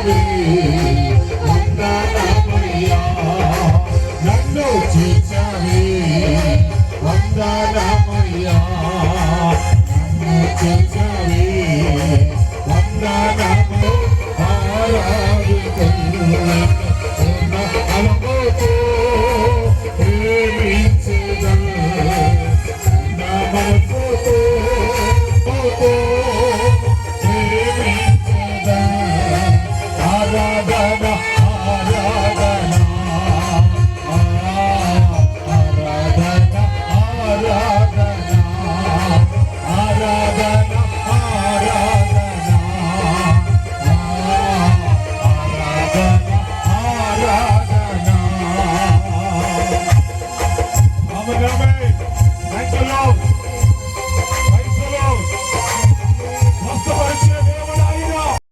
చేర్చావే వందనామయ్యా నన్ను చేర్చావే వందనామయ్యా నన్ను చేర్చావే వందనాము అలమోతో ప్రేమించేదను నా మనసుతో